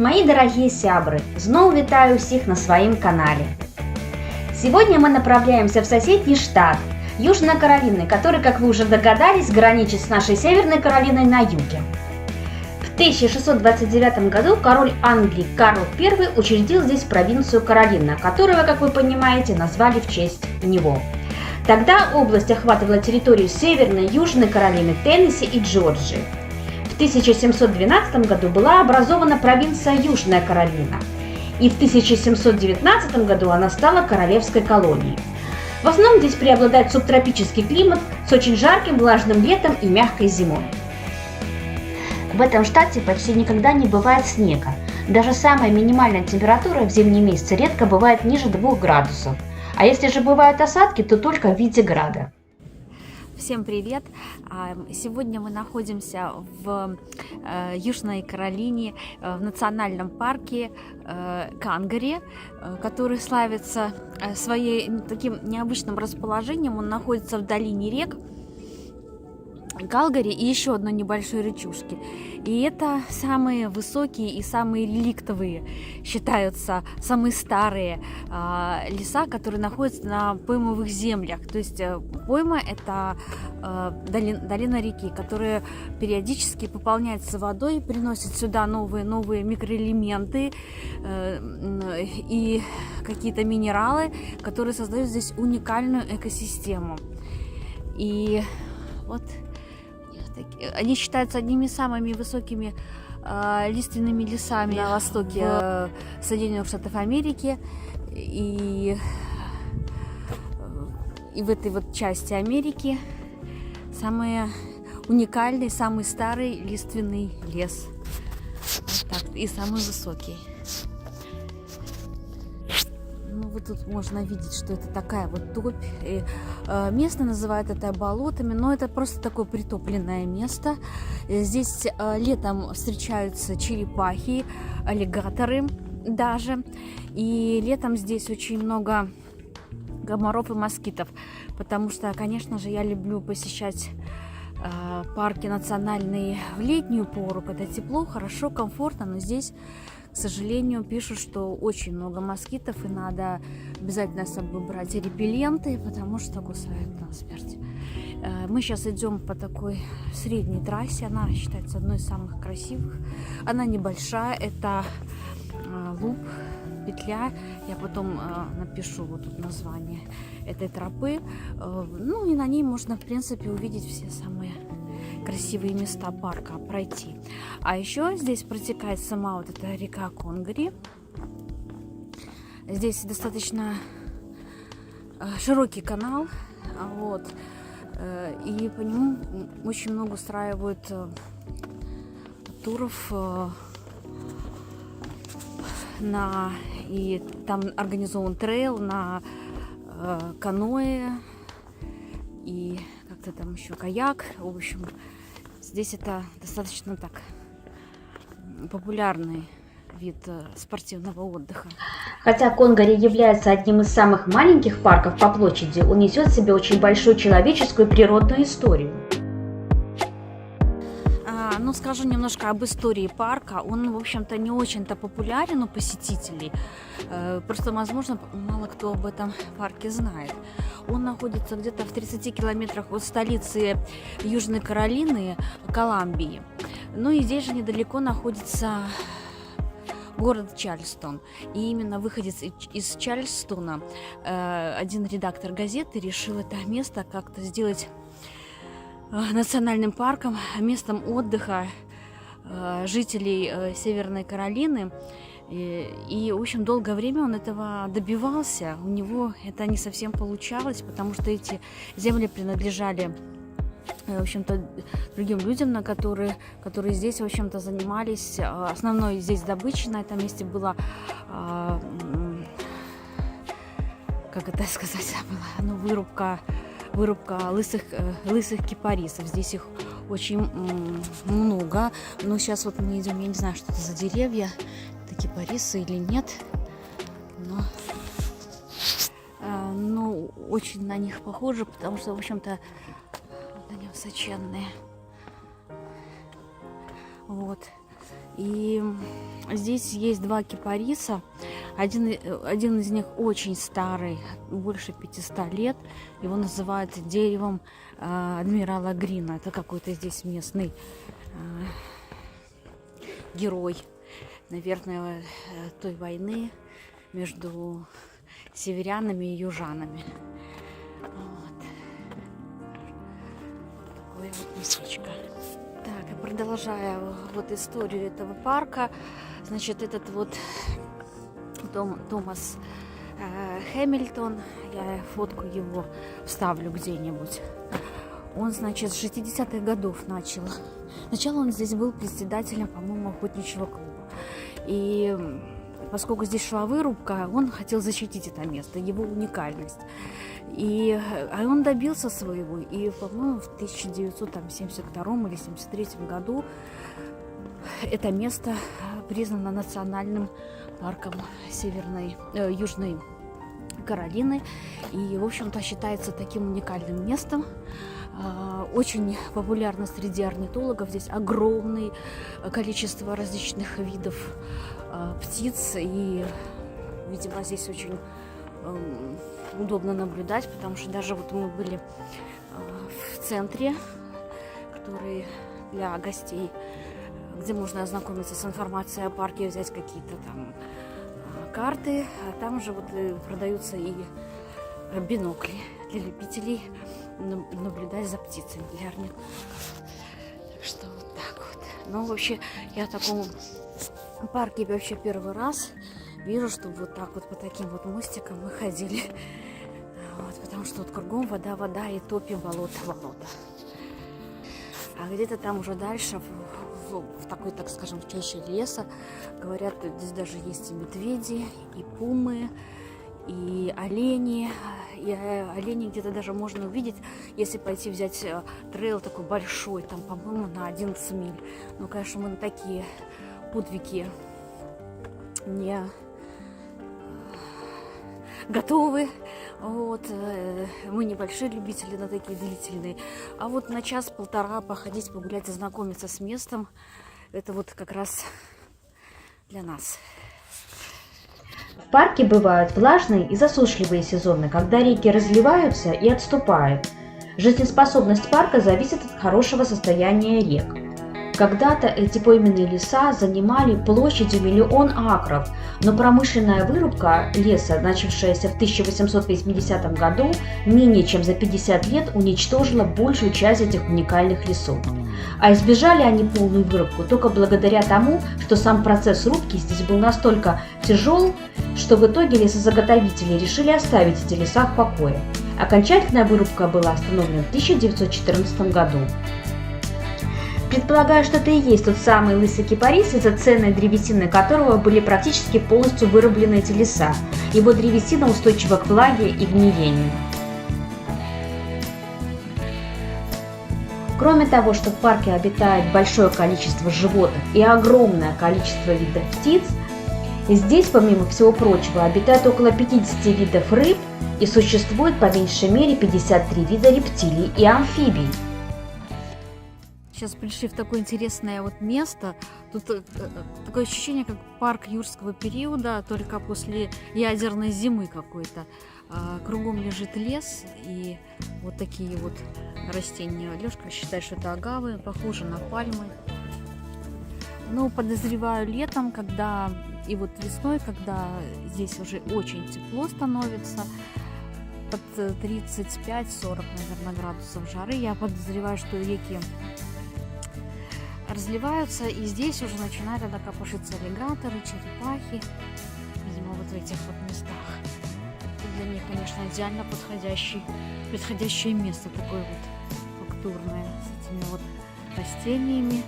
Мои дорогие сябры, зноў вітаю всех на своем канале. Сегодня мы направляемся в соседний штат, Южная Каролина, который, как вы уже догадались, граничит с нашей Северной Каролиной на юге. В 1629 году король Англии Карл I учредил здесь провинцию Каролина, которую, как вы понимаете, назвали в честь него. Тогда область охватывала территорию Северной, Южной Каролины, Теннесси и Джорджии. В 1712 году была образована провинция Южная Каролина, и в 1719 году она стала королевской колонией. В основном здесь преобладает субтропический климат с очень жарким влажным летом и мягкой зимой. В этом штате почти никогда не бывает снега. Даже самая минимальная температура в зимние месяцы редко бывает ниже 2 градусов. А если же бывают осадки, то только в виде града. Всем привет! Сегодня мы находимся в Южной Каролине, в национальном парке Кангари, который славится своим таким необычным расположением. Он находится в долине рек Калгари и еще одной небольшой речушки. И это самые высокие и самые реликтовые, считаются самые старые леса, которые находятся на поймовых землях. То есть пойма – это долина реки, которая периодически пополняется водой, приносит сюда новые микроэлементы и какие-то минералы, которые создают здесь уникальную экосистему. И вот они считаются одними из самыми высокими лиственными лесами на востоке Соединенных Штатов Америки и в этой вот части Америки самый уникальный, самый старый лиственный лес, вот так, и самый высокий. Вот тут можно видеть, что это такая вот топь. И, местные называют это болотами, но это просто такое притопленное место. Здесь летом встречаются черепахи, аллигаторы даже. И летом здесь очень много комаров и москитов, потому что, конечно же, я люблю посещать парки национальные в летнюю пору, когда тепло, хорошо, комфортно, но здесь, к сожалению, пишут, что очень много москитов, и надо обязательно с собой брать репелленты, потому что кусают насмерть. Мы сейчас идем по такой средней трассе, она считается одной из самых красивых. Она небольшая, это луп, петля, я потом напишу вот тут название этой тропы. Ну и на ней можно, в принципе, увидеть все самые красивые места парка, пройти. А еще здесь протекает сама вот эта река Конгари. Здесь достаточно широкий канал, вот, и по нему очень много устраивают туров и там организован трейл на каноэ и как-то там еще каяк. В общем, здесь это достаточно так популярный вид спортивного отдыха. Хотя Конгари является одним из самых маленьких парков по площади, он несет в себе очень большую человеческую и природную историю. Ну, скажу немножко об истории парка. Он, в общем-то, не очень-то популярен у посетителей. Просто, возможно, мало кто об этом парке знает. Он находится где-то в 30 километрах от столицы Южной Каролины, Колумбии. Ну и здесь же недалеко находится город Чарльстон. И именно выходец из Чарльстона, один редактор газеты решил это место как-то сделать национальным парком, местом отдыха жителей Северной Каролины. И, в общем, долгое время он этого добивался. У него это не совсем получалось, потому что эти земли принадлежали, в общем-то, другим людям, которые здесь, в общем-то, занимались. Основной здесь добычей на этом месте была, как это сказать, была, вырубка лысых кипарисов. Здесь их очень много. Но сейчас вот мы идем, я не знаю, что это за деревья, это кипарисы или нет. Но очень на них похоже, потому что, в общем-то, они высоченные. Вот. И здесь есть два кипариса. Один из них очень старый, больше 500 лет. Его называют деревом адмирала Грина. Это какой-то здесь местный герой, наверное, той войны между северянами и южанами. Вот. Такое вот местечко. Так, и продолжая вот историю этого парка, значит, этот вот Томас Хэмилтон, я фотку его вставлю где-нибудь. Он, значит, с 60-х годов начал. Сначала он здесь был председателем, по-моему, охотничьего клуба. И поскольку здесь шла вырубка, он хотел защитить это место, его уникальность. А он добился своего. И, по-моему, в 1972 или 1973 году это место признано национальным парком Южной Каролины. И, в общем-то, считается таким уникальным местом. Очень популярно среди орнитологов. Здесь огромное количество различных видов птиц. И, видимо, здесь очень удобно наблюдать, потому что даже вот мы были в центре, который для гостей, где можно ознакомиться с информацией о парке, взять какие-то там карты, а там же вот продаются и бинокли для любителей наблюдать за птицами, для орнитологов. Так что вот так вот. Но вообще я в таком парке вообще первый раз вижу, что вот так вот по таким вот мостикам мы ходили. Вот, потому что вот кругом вода, вода и топи, болото, болото. А где-то там уже дальше, в такой, так скажем, в чаще леса, говорят, здесь даже есть и медведи, и пумы, и олени. И оленей где-то даже можно увидеть, если пойти взять трейл такой большой, там, по-моему, на 11 миль. Ну, конечно, мы на такие подвиги не готовы. Вот. Мы небольшие любители на такие длительные. А вот на час-полтора походить, погулять, ознакомиться с местом, это вот как раз для нас. В парке бывают влажные и засушливые сезоны, когда реки разливаются и отступают. Жизнеспособность парка зависит от хорошего состояния рек. Когда-то эти пойменные леса занимали площадью 1 000 000 акров, но промышленная вырубка леса, начавшаяся в 1880 году, менее чем за 50 лет уничтожила большую часть этих уникальных лесов. А избежали они полную вырубку только благодаря тому, что сам процесс рубки здесь был настолько тяжел, что в итоге лесозаготовители решили оставить эти леса в покое. Окончательная вырубка была остановлена в 1914 году. Предполагаю, что это и есть тот самый лысый кипарис, из-за ценной древесины которого были практически полностью вырублены эти леса. Его древесина устойчива к влаге и гниению. Кроме того, что в парке обитает большое количество животных и огромное количество видов птиц, здесь, помимо всего прочего, обитает около 50 видов рыб и существует по меньшей мере 53 вида рептилий и амфибий. Сейчас пришли в такое интересное вот место. Тут такое ощущение, как парк юрского периода, только после ядерной зимы какой-то. Кругом лежит лес и вот такие вот растения. Лёшка считает, что это агавы, похожи на пальмы. Но подозреваю летом, когда и вот весной, когда здесь уже очень тепло становится, под 35-40, наверное, градусов жары, я подозреваю, что реки разливаются, и здесь уже начинают тогда копошиться аллигаторы, черепахи, видимо, вот в этих вот местах. Для них, конечно, идеально подходящее место, такое вот фактурное, с этими вот растениями.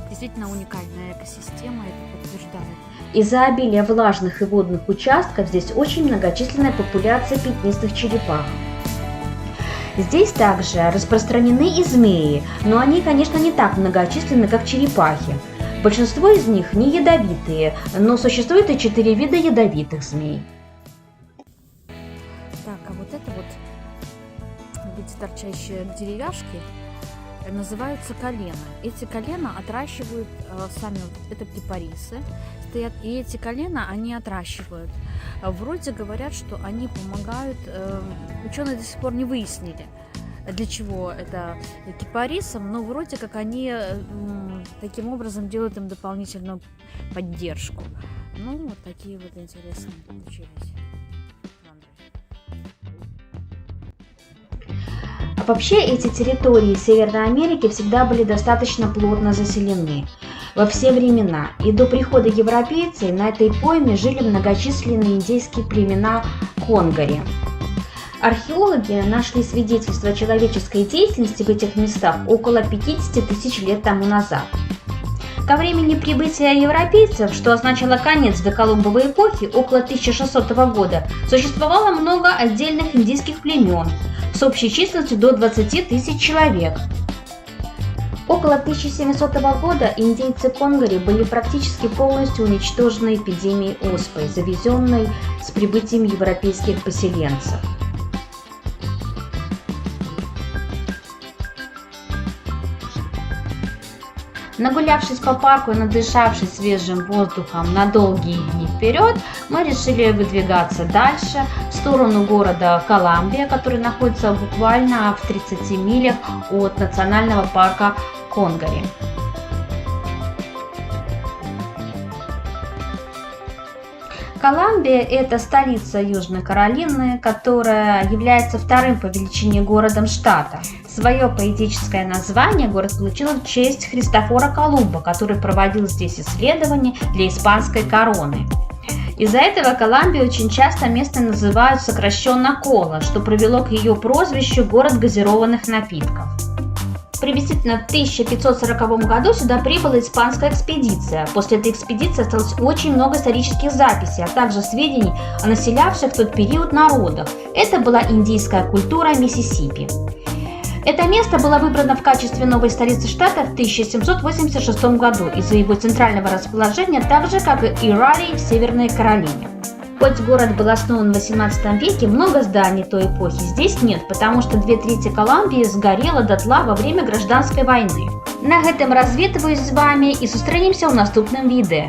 Действительно уникальная экосистема, это подтверждает. Из-за обилия влажных и водных участков здесь очень многочисленная популяция пятнистых черепах. Здесь также распространены и змеи, но они, конечно, не так многочисленны, как черепахи. Большинство из них не ядовитые, но существует и 4 вида ядовитых змей. Так, а вот это вот, видите, торчащие деревяшки, называются колена. Эти колена отращивают сами, это кипарисы стоят, и эти колена они отращивают. Вроде говорят, что они помогают, ученые до сих пор не выяснили, для чего это кипарисам, но вроде как они таким образом делают им дополнительную поддержку. Ну, вот такие вот интересные получились. Вообще эти территории Северной Америки всегда были достаточно плотно заселены во все времена, и до прихода европейцев на этой пойме жили многочисленные индейские племена конгари. Археологи нашли свидетельства человеческой деятельности в этих местах около 50 тысяч лет тому назад. Ко времени прибытия европейцев, что означало конец доколумбовой эпохи, около 1600 года, существовало много отдельных индийских племен с общей численностью до 20 тысяч человек. Около 1700 года индейцы конгари были практически полностью уничтожены эпидемией оспы, завезенной с прибытием европейских поселенцев. Нагулявшись по парку и надышавшись свежим воздухом на долгие дни вперед, мы решили выдвигаться дальше, в сторону города Коламбия, который находится буквально в 30 милях от национального парка Конгари. Коламбия – это столица Южной Каролины, которая является вторым по величине городом штата. Свое поэтическое название город получил в честь Христофора Колумба, который проводил здесь исследования для испанской короны. Из-за этого Коламбию очень часто место называют сокращенно Кола, что привело к ее прозвищу «город газированных напитков». Приблизительно в 1540 году сюда прибыла испанская экспедиция. После этой экспедиции осталось очень много исторических записей, а также сведений о населявших в тот период народах. Это была индийская культура Миссисипи. Это место было выбрано в качестве новой столицы штата в 1786 году из-за его центрального расположения, так же как и Ралли в Северной Каролине. Хоть город был основан в 18 веке, много зданий той эпохи здесь нет, потому что 2/3 Коламбии сгорело дотла во время гражданской войны. На этом развітуюсь з вами і зустрінемося у наступному відео.